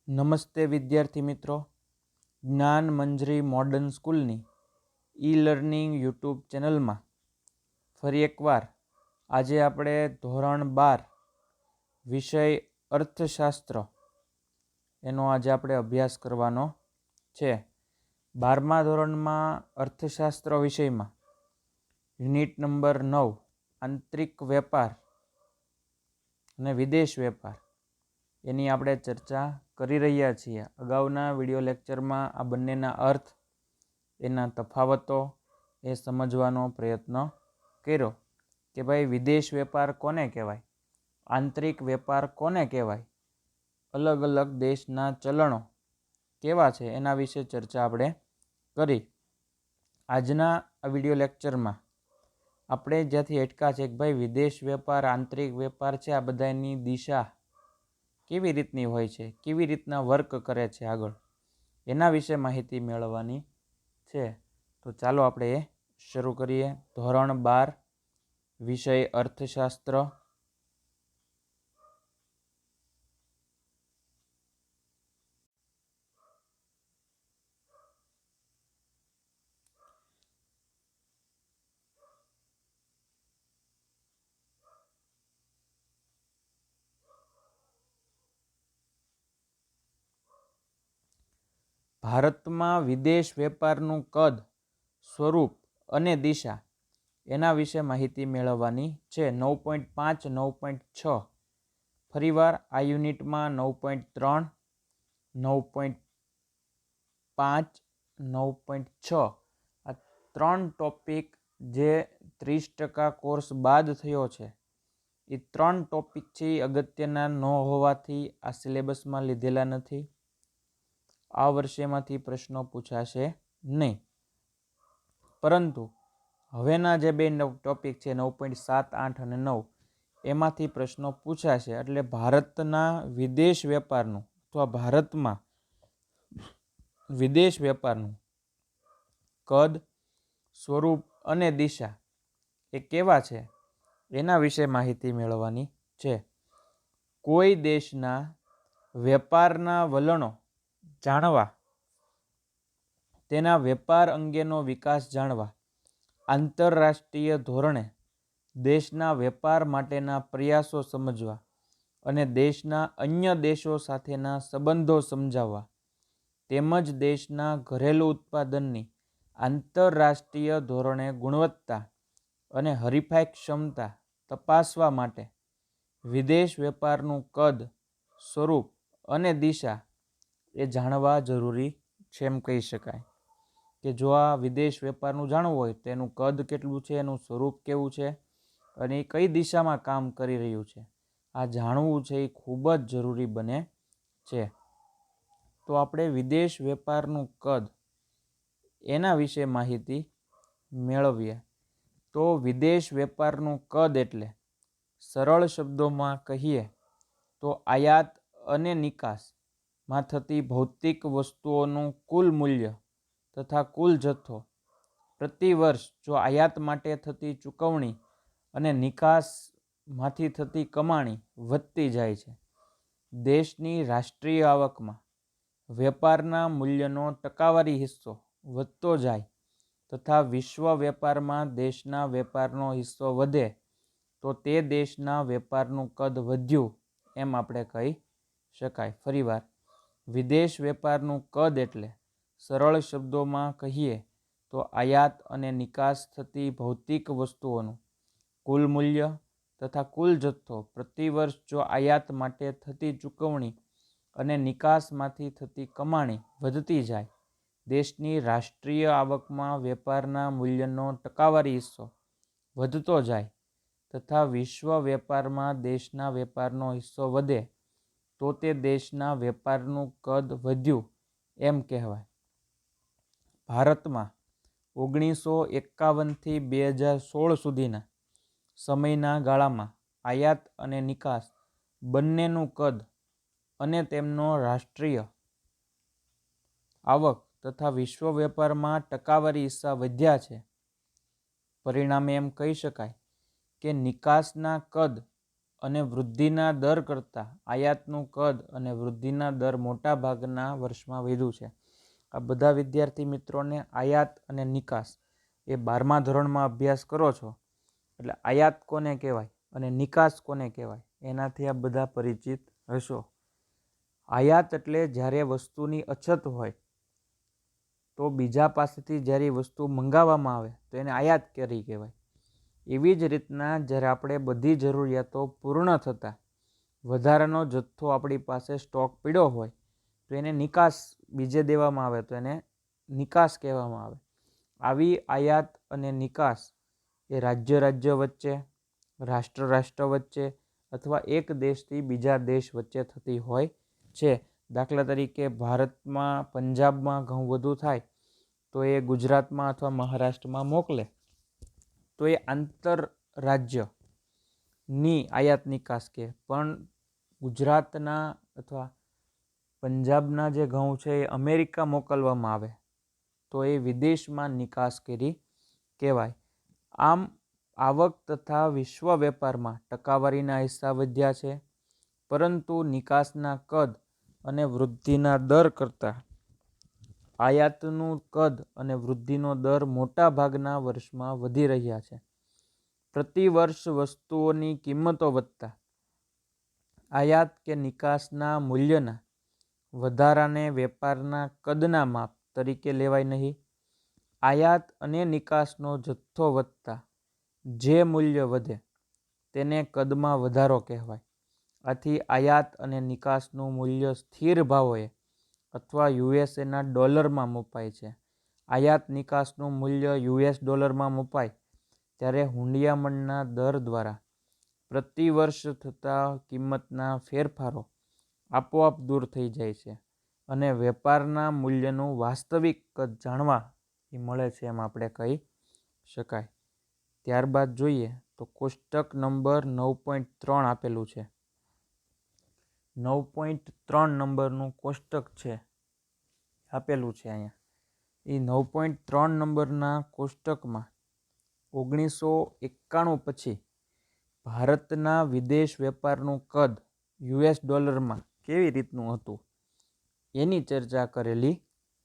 નમસ્તે વિદ્યાર્થી મિત્રો, જ્ઞાન મંજરી મોડર્ન સ્કૂલની ઈ લર્નિંગ યુટ્યુબ ચેનલમાં ફરી એકવાર આજે આપણે ધોરણ 12 વિષય અર્થશાસ્ત્ર એનો આજે આપણે અભ્યાસ કરવાનો છે. 12મા ધોરણમાં અર્થશાસ્ત્ર વિષયમાં યુનિટ નંબર 9 આંતરિક વેપાર અને વિદેશ વેપાર એની આપણે ચર્ચા કરી રહ્યા છીએ. અગાઉના વિડીયો લેક્ચરમાં આ બંનેના અર્થ, એના તફાવતો એ સમજવાનો પ્રયત્ન કર્યો કે ભાઈ વિદેશ વેપાર કોને કહેવાય, આંતરિક વેપાર કોને કહેવાય, અલગ અલગ દેશના ચલણો કેવા છે એના વિશે ચર્ચા આપણે કરી. આજના આ વિડીયો લેક્ચરમાં આપણે જ્યાંથી અટકા છે કે ભાઈ વિદેશ વેપાર, આંતરિક વેપાર છે, આ બધાની દિશા કેવી રીતની હોય છે, કેવી રીતના વર્ક કરે છે આગળ, એના વિશે માહિતી મેળવવાની છે. તો ચાલો આપણે એ શરૂ કરીએ. ધોરણ 12 વિષય અર્થશાસ્ત્ર. ભારતમાં વિદેશ વેપારનું કદ, સ્વરૂપ અને દિશા એના વિશે માહિતી મેળવવાની છે. 9.5, 9.6 ફરીવાર આ યુનિટમાં 9.3, 9.5, 9.6 આ 3 ટોપિક જે 30% કોર્સ બાદ થયો છે, એ 3 ટોપિક છે અગત્યના ન હોવાથી આ સિલેબસમાં લીધેલા નથી. આ વર્ષેમાંથી પ્રશ્નો પૂછાશે નહીં, પરંતુ હવેના જે બે ટોપિક છે 9.7, 8 અને 9 એમાંથી પ્રશ્નો પૂછાશે. એટલે ભારતના વિદેશ વેપારનું અથવા ભારતમાં વિદેશ વેપારનું કદ, સ્વરૂપ અને દિશા એ કેવા છે એના વિશે માહિતી મેળવવાની છે. કોઈ દેશના વેપારના વલણો જાણવા, તેના વેપાર અંગેનો વિકાસ જાણવા, આંતરરાષ્ટ્રીય ધોરણે દેશના વેપાર માટેના પ્રયાસો સમજવા અને દેશના અન્ય દેશો સાથેના સંબંધો સમજાવવા, તેમજ દેશના ઘરેલું ઉત્પાદનની આંતરરાષ્ટ્રીય ધોરણે ગુણવત્તા અને હરીફાઈ ક્ષમતા તપાસવા માટે વિદેશ વેપારનું કદ, સ્વરૂપ અને દિશા એ જાણવા જરૂરી છે એમ કહી શકાય. કે જો આ વિદેશ વેપારનું જાણવું હોય તો એનું કદ કેટલું છે, એનું સ્વરૂપ કેવું છે અને એ કઈ દિશામાં કામ કરી રહ્યું છે, આ જાણવું છે એ ખૂબ જ જરૂરી બને છે. તો આપણે વિદેશ વેપારનું કદ એના વિશે માહિતી મેળવીએ. તો વિદેશ વેપારનું કદ એટલે સરળ શબ્દોમાં કહીએ તો આયાત અને નિકાસમાં થતી ભૌતિક વસ્તુઓનું કુલ મૂલ્ય તથા કુલ જથ્થો પ્રતિ વર્ષ જો આયાત માટે થતી ચૂકવણી અને નિકાસમાંથી થતી કમાણી વધતી જાય છે. દેશની રાષ્ટ્રીય આવકમાં વેપારના મૂલ્યનો ટકાવારી હિસ્સો વધતો જાય તથા વિશ્વ વેપારમાં દેશના વેપારનો હિસ્સો વધે તો તે દેશના વેપારનું કદ વધ્યું એમ આપણે કહી શકાય. ફરીવાર, વિદેશ વેપારનું કદ એટલે સરળ શબ્દોમાં કહીએ તો આયાત અને નિકાસ થતી ભૌતિક વસ્તુઓનું કુલ મૂલ્ય તથા કુલ જથ્થો પ્રતિ વર્ષ જો આયાત માટે થતી ચૂકવણી અને નિકાસમાંથી થતી કમાણી વધતી જાય, દેશની રાષ્ટ્રીય આવકમાં વેપારના મૂલ્યનો ટકાવારી હિસ્સો વધતો જાય તથા વિશ્વ વેપારમાં દેશના વેપારનો હિસ્સો વધે તો તે દેશના વેપારનું કદ વધ્યું એમ કહેવાય. ભારતમાં 1951થી 2016 સુધીના સમયના ગાળામાં આયાત અને નિકાસ બંનેનું કદ અને તેમનો રાષ્ટ્રીય આવક તથા વિશ્વ વેપારમાં ટકાવારી હિસ્સા વધ્યા છે. પરિણામે એમ કહી શકાય કે નિકાસના કદ અને વૃદ્ધિના દર કરતાં આયાતનું કદ અને વૃદ્ધિના દર મોટા ભાગના વર્ષમાં વધ્યું છે. આ બધા વિદ્યાર્થી મિત્રોને આયાત અને નિકાસ એ 12મા ધોરણમાં અભ્યાસ કરો છો એટલે આયાત કોને કહેવાય અને નિકાસ કોને કહેવાય એનાથી આ બધા પરિચિત હશો. આયાત એટલે જ્યારે વસ્તુની અછત હોય તો બીજા પાસેથી જ્યારે વસ્તુ મંગાવવામાં આવે તો એને આયાત કરી કહેવાય. એવી જ રીતના જ્યારે આપણે બધી જરૂરિયાતો પૂર્ણ થતાં વધારાનો જથ્થો આપણી પાસે સ્ટોક પડ્યો હોય તો એને નિકાસ બીજે દેવામાં આવે તો એને નિકાસ કહેવામાં આવે. આવી આયાત અને નિકાસ એ રાજ્ય વચ્ચે, રાષ્ટ્ર વચ્ચે અથવા એક દેશથી બીજા દેશ વચ્ચે થતી હોય છે. દાખલા તરીકે ભારતમાં પંજાબમાં ઘઉં વધુ થાય તો એ ગુજરાતમાં અથવા મહારાષ્ટ્રમાં મોકલે તો એ આંતરરાજ્યની આયાત નિકાસ કહે. પણ ગુજરાતના અથવા પંજાબના જે ઘઉં છે એ અમેરિકા મોકલવામાં આવે તો એ વિદેશમાં નિકાસ કરી કહેવાય. આમ આવક તથા વિશ્વ વેપારમાં ટકાવારીના હિસ્સા વધ્યા છે, પરંતુ નિકાસના કદ અને વૃદ્ધિના દર કરતાં આયાતનું કદ અને વૃદ્ધિનો દર મોટા ભાગના વર્ષમાં વધી રહ્યા છે. પ્રતિ વર્ષ વસ્તુઓની કિંમતો વધતા આયાત કે નિકાસના મૂલ્યના વધારાને વેપારના કદના માપ તરીકે લેવાય નહીં. આયાત અને નિકાસનો જથ્થો વધતા જે મૂલ્ય વધે તેને કદમાં વધારો કહેવાય. આથી આયાત અને નિકાસનું મૂલ્ય સ્થિર ભાવોએ અથવા યુએસએના ડોલરમાં મપાય છે. આયાત નિકાસનું મૂલ્ય યુએસ ડોલરમાં મપાય ત્યારે હુંડિયામણના દર દ્વારા પ્રતિ વર્ષ થતા કિંમતના ફેરફારો આપોઆપ દૂર થઈ જાય છે અને વેપારના મૂલ્યનું વાસ્તવિક કદ જાણવા મળે છે એમ આપણે કહી શકાય. ત્યારબાદ જોઈએ તો કોષ્ટક નંબર 9.3 આપેલું છે. 9.3 નંબરનું કોષ્ટક છે આપેલું છે અહીંયા. એ 9.3 નંબરના કોષ્ટકમાં 1991 પછી ભારતના વિદેશ વેપારનું કદ યુએસ ડોલરમાં કેવી રીતનું હતું એની ચર્ચા કરેલી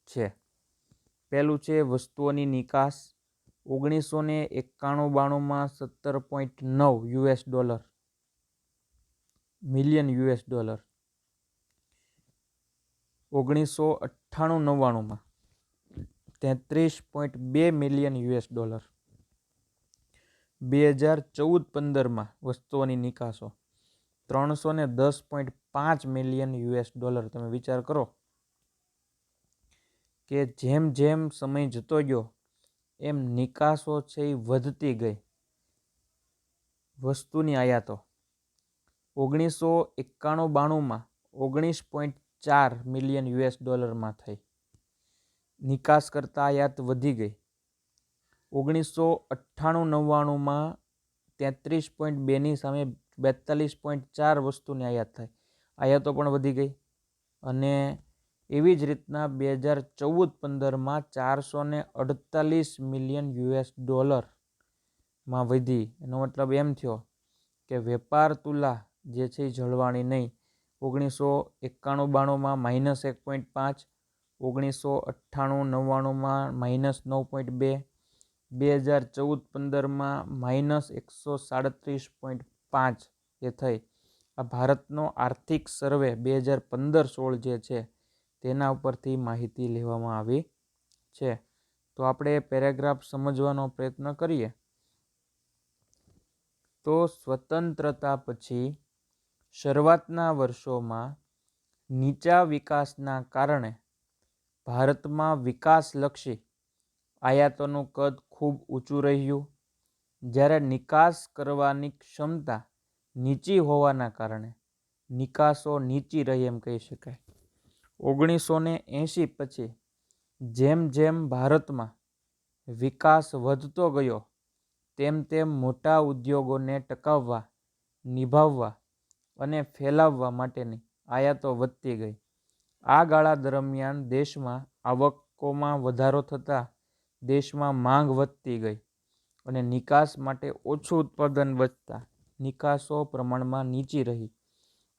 છે. પહેલું છે વસ્તુઓની નિકાસ. 1991-92માં 17.9 US dollar million US dollar. 1998-99માં 33.2 મિલિયન યુએસ ડોલર. 2014-15માં વસ્તુઓની નિકાસો 310.5 મિલિયન યુએસ ડોલર. તમે વિચાર કરો કે જેમ જેમ સમય જતો ગયો એમ નિકાસો છે એ વધતી ગઈ વસ્તુની આયાતો. 1991-92માં 19.4 મિલિયન યુએસ ડોલરમાં થઈ. નિકાસ કરતાં આયાત વધી ગઈ. 1998-99માં 33.2ની સામે 42.4 વસ્તુની આયાત થઈ. આયાતો પણ વધી ગઈ. અને એવી જ રીતના 2014-15માં 448 મિલિયન યુએસ ડોલરમાં વધી. એનો મતલબ એમ થયો કે વેપાર તુલા જે છે એ જળવાણી નહીં. 1991-92માં -1.5, 1998-99માં -9.2, 2014-15માં -137.5 એ થઈ. આ ભારતનો આર્થિક સર્વે 2015-16 જે છે તેના ઉપરથી માહિતી લેવામાં આવી છે. તો આપણે પેરેગ્રાફ સમજવાનો પ્રયત્ન કરીએ તો સ્વતંત્રતા પછી શરૂઆતના વર્ષોમાં નીચા વિકાસના કારણે ભારતમાં વિકાસલક્ષી આયાતોનું કદ ખૂબ ઊંચું રહ્યું, જ્યારે નિકાસ કરવાની ક્ષમતા નીચી હોવાના કારણે નિકાસો નીચી રહી એમ કહી શકાય. 1980 પછી જેમ જેમ ભારતમાં વિકાસ વધતો ગયો તેમ તેમ મોટા ઉદ્યોગોને ટકાવવા, નિભાવવા અને ફેલાવવા માટેની આયાતો વધતી ગઈ. આ ગાળા દરમિયાન દેશમાં આવકોમાં વધારો થતાં દેશમાં માંગ વધતી ગઈ અને નિકાસ માટે ઓછું ઉત્પાદન વધતા નિકાસો પ્રમાણમાં નીચી રહી.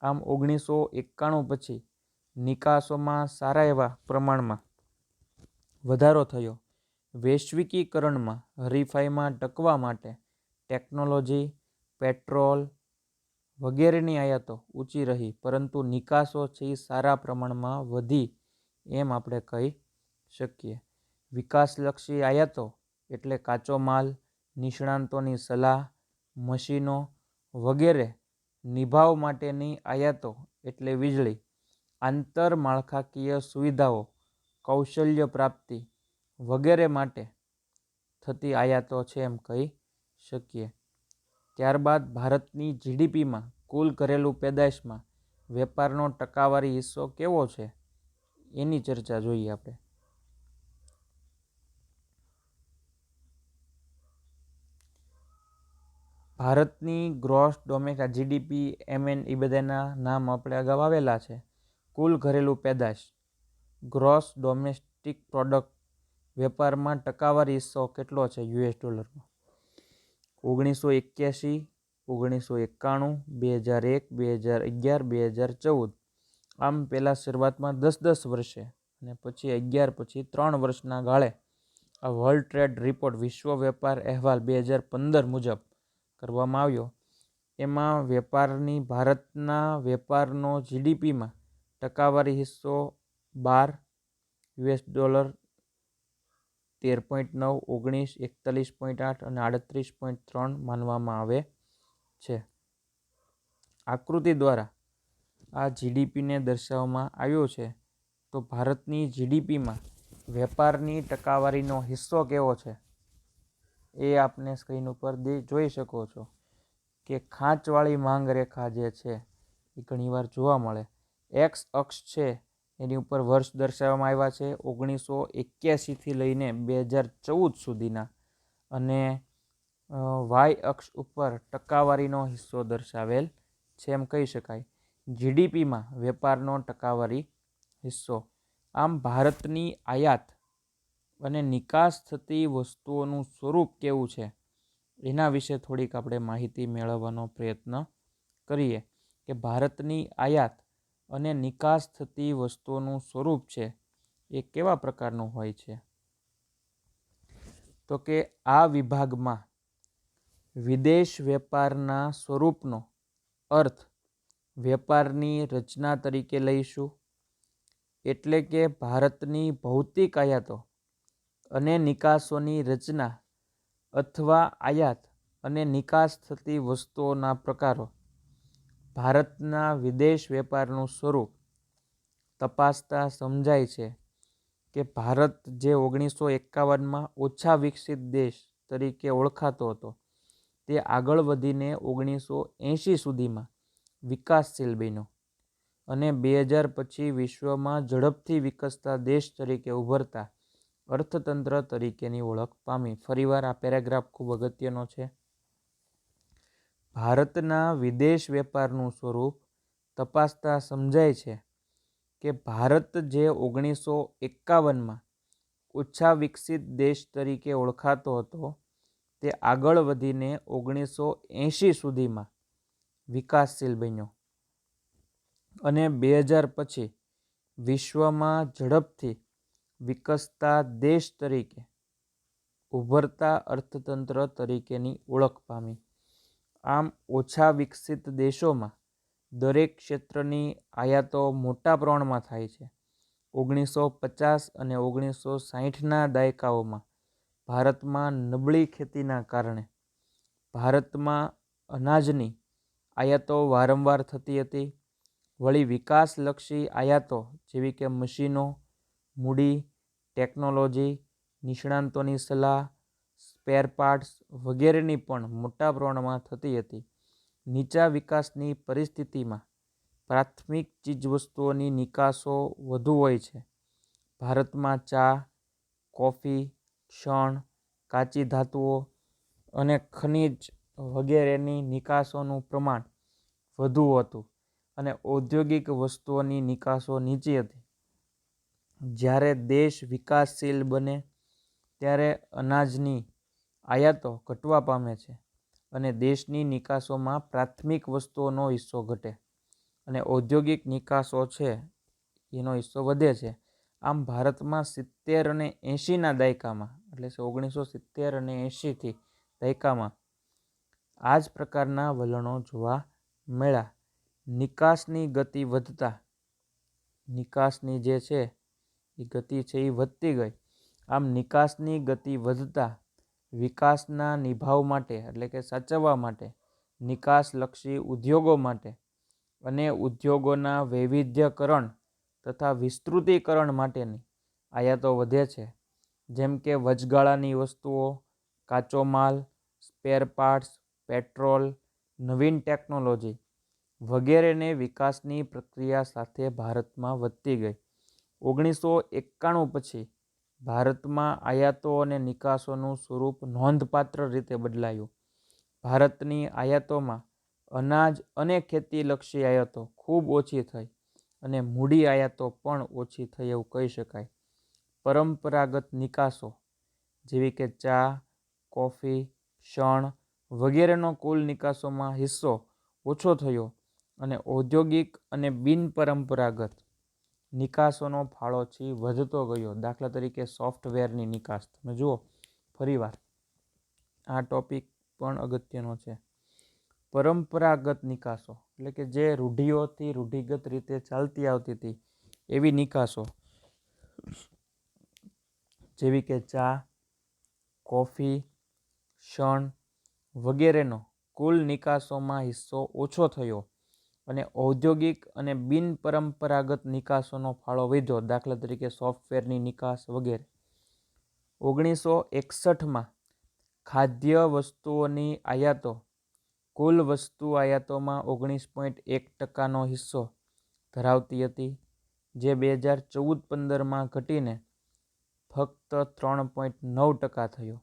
આમ 1991 પછી નિકાસોમાં સારા એવા પ્રમાણમાં વધારો થયો. વૈશ્વિકીકરણમાં હરીફાઈમાં ટકવા માટે ટેકનોલોજી, પેટ્રોલ વગેરેની આયાતો ઊંચી રહી, પરંતુ નિકાસો છે એ સારા પ્રમાણમાં વધી એમ આપણે કહી શકીએ. વિકાસલક્ષી આયાતો એટલે કાચો માલ, નિષ્ણાંતોની સલાહ, મશીનો વગેરે. નિભાવ માટેની આયાતો એટલે વીજળી, આંતરમાળખાકીય સુવિધાઓ, કૌશલ્ય પ્રાપ્તિ વગેરે માટે થતી આયાતો છે એમ કહી શકીએ. ત્યારબાદ ભારતની જીડીપીમાં કુલ ઘરેલું પેદાશમાં વેપારનો ટકાવારી હિસ્સો કેવો છે એની ચર્ચા જોઈએ આપણે. ભારતની ગ્રોસ ડોમેસ્ટિક જીડીપી, એમએન એ બધાના નામ આપણે અગાઉ આવેલા છે. કુલ ઘરેલું પેદાશ, ગ્રોસ ડોમેસ્ટિક પ્રોડક્ટ, વેપારમાં ટકાવારી હિસ્સો કેટલો છે યુએસ ડોલરમાં? 1981, 1991, 2001, 2011, 2014. આમ પહેલાં શરૂઆતમાં 10-10 વર્ષે અને પછી 11 પછી 3 વર્ષના ગાળે આ વર્લ્ડ ટ્રેડ રિપોર્ટ વિશ્વ વેપાર અહેવાલ 2015 મુજબ કરવામાં આવ્યો. એમાં વેપારની ભારતના વેપારનો જીડીપીમાં ટકાવારી હિસ્સો 12, યુએસ ડોલર 13.9, 19, 41.8 અને 38.3 માનવામાં આવે છે. આકૃતિ દ્વારા આ જીડીપીને દર્શાવવામાં આવ્યો છે. તો ભારતની જીડીપીમાં વેપારની ટકાવારીનો હિસ્સો કેવો છે એ આપને સ્ક્રીન ઉપર જોઈ શકો છો કે ખાંચવાળી માંગ રેખા જે છે એ ઘણીવાર જોવા મળે. એક્સ અક્ષ છે એની ઉપર વર્ષ દર્શાવવામાં આવ્યા છે 1981થી લઈને 2014 સુધીના, અને વાય અક્ષ ઉપર ટકાવારીનો હિસ્સો દર્શાવેલ છે એમ કહી શકાય. જીડીપીમાં વેપારનો ટકાવારી હિસ્સો. આમ ભારતની આયાત અને નિકાસ થતી વસ્તુઓનું સ્વરૂપ કેવું છે એના વિશે થોડીક આપણે માહિતી મેળવવાનો પ્રયત્ન કરીએ કે ભારતની આયાત અને નિકાસ થતી વસ્તુઓનું સ્વરૂપ છે એ કેવા પ્રકારનું હોય છે. તો કે આ વિભાગમાં વિદેશ વેપારના સ્વરૂપનો અર્થ વેપારની રચના તરીકે લઈશું. એટલે કે ભારતની ભૌતિક આયાતો અને નિકાસોની રચના અથવા આયાત અને નિકાસ થતી વસ્તુઓના પ્રકારો. ભારતના વિદેશ વેપારનું સ્વરૂપ તપાસતા સમજાય છે કે ભારત જે 1951માં ઓછા વિકસિત દેશ તરીકે ઓળખાતો હતો તે આગળ વધીને 1980 સુધીમાં વિકાસશીલ બન્યો અને 2000 પછી વિશ્વમાં ઝડપથી વિકસતા દેશ તરીકે ઉભરતા અર્થતંત્ર તરીકેની ઓળખ પામી. ફરીવાર આ પેરેગ્રાફ ખૂબ અગત્યનો છે. ભારતના વિદેશ વેપારનું સ્વરૂપ તપાસતા સમજાય છે કે ભારત જે 1951માં ઓછા વિકસિત દેશ તરીકે ઓળખાતો હતો તે આગળ વધીને 1980 સુધીમાં વિકાસશીલ બન્યો અને 2000 પછી વિશ્વમાં ઝડપથી વિકસતા દેશ તરીકે ઉભરતા અર્થતંત્ર તરીકેની ઓળખ પામી. આમ ઓછા વિકસિત દેશોમાં દરેક ક્ષેત્રની આયાતો મોટા પ્રમાણમાં થાય છે. 1950 અને 1960ના દાયકાઓમાં ભારતમાં નબળી ખેતીના કારણે ભારતમાં અનાજની આયાતો વારંવાર થતી હતી. વળી વિકાસલક્ષી આયાતો જેવી કે મશીનો, મૂડી, ટેકનોલોજી, નિષ્ણાંતોની સલાહ, સ્પેર પાર્ટ્સ વગેરેની પણ મોટા પ્રમાણમાં થતી હતી. નીચા વિકાસની પરિસ્થિતિમાં પ્રાથમિક ચીજવસ્તુઓની નિકાસો વધુ હોય છે. ભારતમાં ચા, કોફી, શણ, કાચી ધાતુઓ અને ખનિજ વગેરેની નિકાસોનું પ્રમાણ વધુ હતું અને ઔદ્યોગિક વસ્તુઓની નિકાસો નીચી હતી. જ્યારે દેશ વિકાસશીલ બને ત્યારે અનાજની આયાતો ઘટવા પામે છે અને દેશની નિકાસોમાં પ્રાથમિક વસ્તુઓનો હિસ્સો ઘટે અને ઔદ્યોગિક નિકાસો છે એનો હિસ્સો વધે છે. આમ ભારતમાં 70 અને 80ના દાયકામાં, એટલે 1970 અને 80થી દાયકામાં આ જ પ્રકારના વલણો જોવા મળ્યા. નિકાસની ગતિ વધતા, નિકાસની જે છે એ ગતિ છે એ વધતી ગઈ. આમ નિકાસની ગતિ વધતા વિકાસના નિભાવ માટે, એટલે કે સાચવવા માટે, નિકાસલક્ષી ઉદ્યોગો માટે અને ઉદ્યોગોના વૈવિધ્યકરણ તથા વિસ્તૃતીકરણ માટેની આયાતો વધે છે. જેમ કે વચગાળાની વસ્તુઓ, કાચો માલ, સ્પેર પાર્ટ્સ, પેટ્રોલ, નવીન ટેકનોલોજી વગેરેને વિકાસની પ્રક્રિયા સાથે ભારતમાં વધતી ગઈ. 1991 પછી ભારતમાં આયાતો અને નિકાસોનું સ્વરૂપ નોંધપાત્ર રીતે બદલાયું. ભારતની આયાતોમાં અનાજ અને ખેતીલક્ષી આયાતો ખૂબ ઓછી થઈ અને મૂડી આયાતો પણ ઓછી થઈ એવું કહી શકાય. પરંપરાગત નિકાસો જેવી કે ચા, કોફી, શણ વગેરેનો કુલ નિકાસોમાં હિસ્સો ઓછો થયો અને ઔદ્યોગિક અને બિનપરંપરાગત નિકાસોનો ફાળો છે વધતો ગયો. દાખલા તરીકે સોફ્ટવેરની નિકાસ. તમે જુઓ ફરીવાર, આ ટોપિક પણ અગત્યનો છે. પરંપરાગત નિકાસો એટલે કે જે રૂઢિઓથી રૂઢિગત રીતે ચાલતી આવતી હતી એવી નિકાસો જેવી કે ચા, કોફી, શણ વગેરેનો કુલ નિકાસોમાં હિસ્સો ઓછો થયો અને ઔદ્યોગિક અને બિનપરંપરાગત નિકાસોનો ફાળો વધ્યો. દાખલા તરીકે સોફ્ટવેરની નિકાસ વગેરે. 1961માં ખાદ્ય વસ્તુઓની આયાતો કુલ વસ્તુ આયાતોમાં 19.1%નો હિસ્સો ધરાવતી હતી, જે 2014-15માં ઘટીને ફક્ત 3.9% થયો.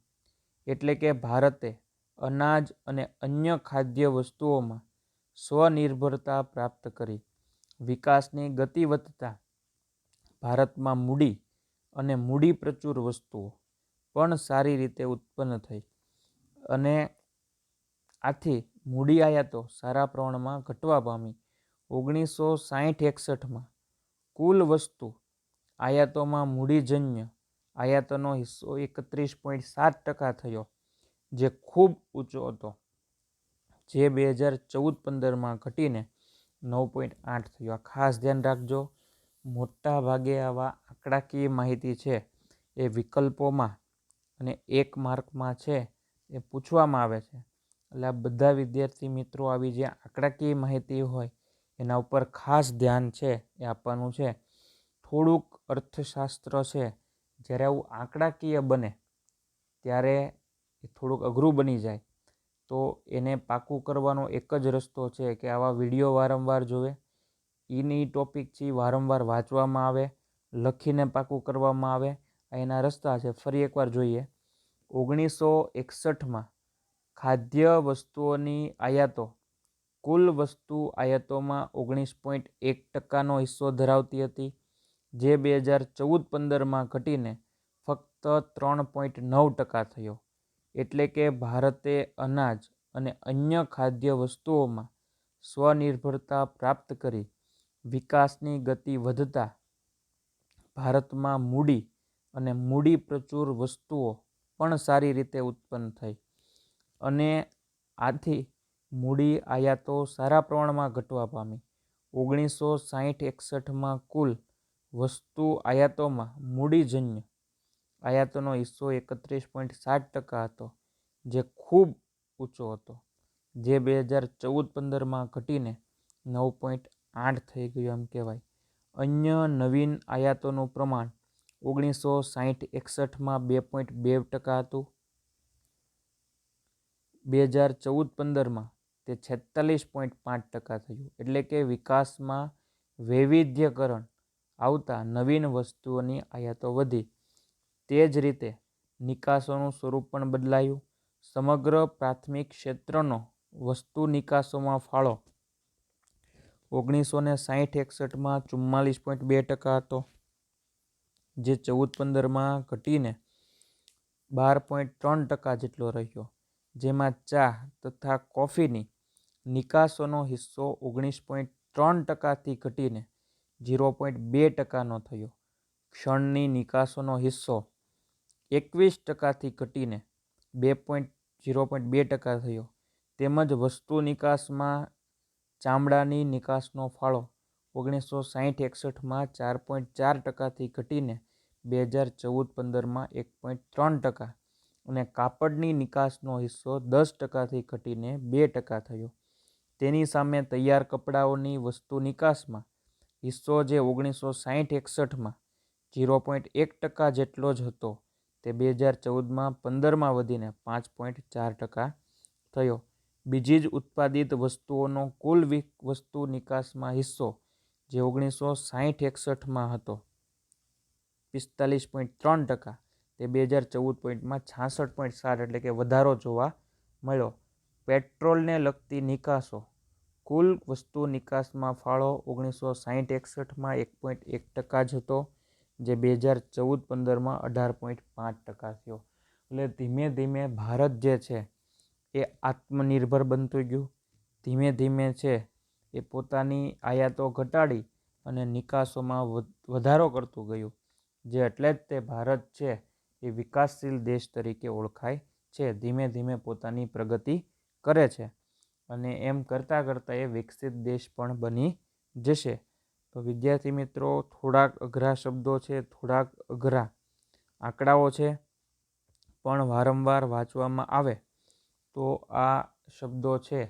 એટલે કે ભારતે અનાજ અને અન્ય ખાદ્ય વસ્તુઓમાં સ્વનિર્ભરતા પ્રાપ્ત કરી. વિકાસની ગતિ વધતા ભારતમાં મૂડી અને મૂડી પ્રચુર વસ્તુઓ પણ સારી રીતે ઉત્પન્ન થઈ અને આથી મૂડી આયાતો સારા પ્રમાણમાં ઘટવા પામી. 1960-61માં કુલ વસ્તુ આયાતોમાં મૂડીજન્ય આયાતોનો હિસ્સો 31.7% થયો, જે ખૂબ ઊંચો હતો, જે 2014-15માં ઘટીને 9.8 થયો. આ ખાસ ધ્યાન રાખજો. મોટા ભાગે આવા આંકડાકીય માહિતી છે એ વિકલ્પોમાં અને 1 માર્કમાં છે એ પૂછવામાં આવે છે. એટલે આ બધા વિદ્યાર્થી મિત્રો આવી જે આંકડાકીય માહિતી હોય એના ઉપર ખાસ ધ્યાન છે એ આપવાનું છે. થોડુંક અર્થશાસ્ત્ર છે જ્યારે આવું આંકડાકીય બને ત્યારે એ થોડુંક અઘરું બની જાય, તો એને પાકું કરવાનો એક જ રસ્તો છે કે આવા વિડીયો વારંવાર જોવે, એની ટોપિક છે વારંવાર વાંચવામાં આવે, લખીને પાકું કરવામાં આવે. એના રસ્તા છે. ફરી એકવાર જોઈએ. 1961માં ખાદ્ય વસ્તુઓની આયાતો કુલ વસ્તુ આયાતોમાં 19.1%નો હિસ્સો ધરાવતી હતી, જે 2014-15માં ઘટીને ફક્ત 3.9% થયો. એટલે કે ભારતે અનાજ અને અન્ય ખાદ્ય વસ્તુઓમાં સ્વનિર્ભરતા પ્રાપ્ત કરી. વિકાસની ગતિ વધતા ભારતમાં મૂડી અને મૂડી પ્રચુર વસ્તુઓ પણ સારી રીતે ઉત્પન્ન થઈ અને આથી મૂડી આયાતો સારા પ્રમાણમાં ઘટવા પામી. 1960-61માં કુલ વસ્તુ આયાતોમાં મૂડીજન્ય આયાતોનો હિસ્સો 31.7% હતો, જે ખૂબ ઊંચો હતો, જે 2014-15માં ઘટીને 9.8 થઈ ગયો એમ કહેવાય. અન્ય નવીન આયાતોનું પ્રમાણ 1960-61માં 2.2% હતું, 2014-15માં તે 46.5% થયું. એટલે કે વિકાસમાં વૈવિધ્યકરણ આવતા નવીન વસ્તુઓની આયાતો વધી. તે જ રીતે નિકાસોનું સ્વરૂપ પણ બદલાયું. સમગ્ર પ્રાથમિક ક્ષેત્રનો વસ્તુ નિકાસોમાં ફાળો 1960-61માં 44.2% હતો, જે 2014-15માં ઘટીને 12.3% જેટલો રહ્યો. જેમાં ચા તથા કોફીની નિકાસોનો હિસ્સો 19.3%થી ઘટીને 0.2%નો થયો. ક્ષણની નિકાસોનો હિસ્સો 21%થી ઘટીને 0.2% થયો. તેમજ વસ્તુ નિકાસમાં ચામડાની નિકાસનો ફાળો 1960-61માં 4.4%થી ઘટીને 2014-15માં 1.3% અને કાપડની નિકાસનો હિસ્સો 10%થી ઘટીને 2% થયો. તેની સામે તૈયાર કપડાઓની વસ્તુ નિકાસમાં હિસ્સો જે 1960-61માં 0.1% જેટલો જ હતો તે 2014માં 15માં વધીને 5.4% થયો. બીજી જ ઉત્પાદિત વસ્તુઓનો કુલ વસ્તુ નિકાસમાં હિસ્સો જે 1960-61માં હતો 45.3%, તે 2014માં 66.7% એટલે કે વધારો જોવા મળ્યો. પેટ્રોલને લગતી નિકાસો કુલ વસ્તુ નિકાસમાં ફાળો 1960-61માં 1.1% જ હતો જે 2014-15માં 18.5% થયો. એટલે ધીમે ધીમે ભારત જે છે એ આત્મનિર્ભર બનતું ગયું. ધીમે ધીમે છે એ પોતાની આયાતો ઘટાડી અને નિકાસોમાં વધારો કરતું ગયું, જે એટલે જ તે ભારત છે એ વિકાસશીલ દેશ તરીકે ઓળખાય છે. ધીમે ધીમે પોતાની પ્રગતિ કરે છે અને એમ કરતાં કરતાં એ વિકસિત દેશ પણ બની જશે. તો વિદ્યાર્થી મિત્રો, થોડાક અઘરા શબ્દો છે, થોડાક અઘરા આંકડાઓ છે, પણ વારંવાર વાંચવામાં આવે તો આ શબ્દો છે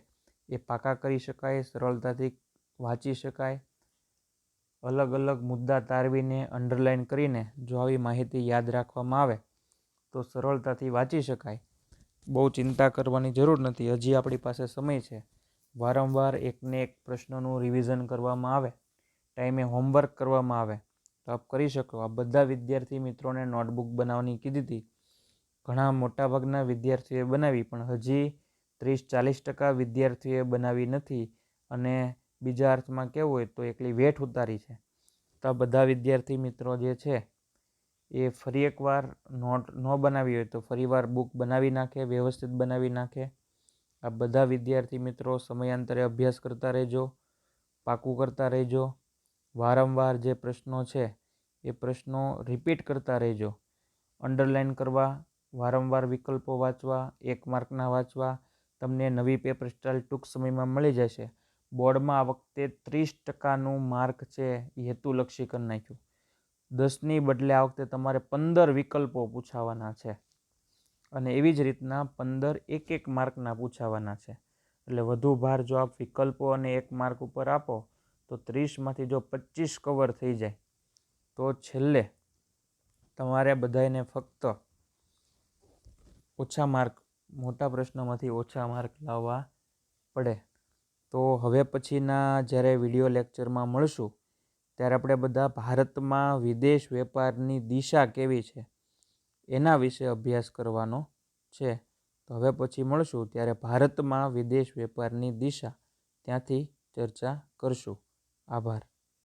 એ પાકા કરી શકાય, સરળતાથી વાંચી શકાય. અલગ અલગ મુદ્દા તારવીને અંડરલાઇન કરીને જો આવી માહિતી યાદ રાખવામાં આવે તો સરળતાથી વાંચી શકાય. બહુ ચિંતા કરવાની જરૂર નથી. હજી આપણી પાસે સમય છે. વારંવાર એકને એક પ્રશ્નોનું રિવિઝન કરવામાં આવે, ટાઈમે હોમવર્ક કરવામાં આવે તો આપ કરી શકો. આ બધા વિદ્યાર્થી મિત્રોને નોટબુક બનાવવાની કીધી હતી. ઘણા મોટાભાગના વિદ્યાર્થીઓએ બનાવી, પણ હજી 30-40% વિદ્યાર્થીઓએ બનાવી નથી. અને બીજા અર્થમાં કહેવું હોય તો એકલી વેઠ ઉતારી છે. તો આ બધા વિદ્યાર્થી મિત્રો જે છે એ ફરી એકવાર નોટ ન બનાવી હોય તો ફરીવાર બુક બનાવી નાખે, વ્યવસ્થિત બનાવી નાખે. આ બધા વિદ્યાર્થી મિત્રો સમયાંતરે અભ્યાસ કરતા રહેજો, પાકું કરતા રહેજો. વારંવાર જે પ્રશ્નો છે એ પ્રશ્નો રિપીટ કરતા રહેજો. અંડરલાઇન કરવા, વારંવાર વિકલ્પો વાંચવા, 1 માર્કના વાંચવા. તમને નવી પેપર સ્ટાઇલ ટૂંક સમયમાં મળી જશે. બોર્ડમાં આ વખતે 30%નું માર્ક છે એ હેતુલક્ષી કરી નાખ્યું. 10ની બદલે આ વખતે તમારે 15 વિકલ્પો પૂછાવાના છે અને એવી જ રીતના 15 1-1 માર્કના પૂછાવાના છે. એટલે વધુ ભાર જો આપ વિકલ્પો અને 1 માર્ક ઉપર આપો તો 30માંથી જો 25 કવર થઈ જાય તો છેલ્લે તમારે બધાને ફક્ત ઓછા માર્ક, મોટા પ્રશ્નોમાંથી ઓછા માર્ક લાવવા પડે. તો હવે પછીના જ્યારે વિડીયો લેક્ચરમાં મળશું ત્યારે આપણે બધા ભારતમાં વિદેશ વેપારની દિશા કેવી છે એના વિશે અભ્યાસ કરવાનો છે. તો હવે પછી મળશું ત્યારે ભારતમાં વિદેશ વેપારની દિશા ત્યાંથી ચર્ચા કરશું. આભાર.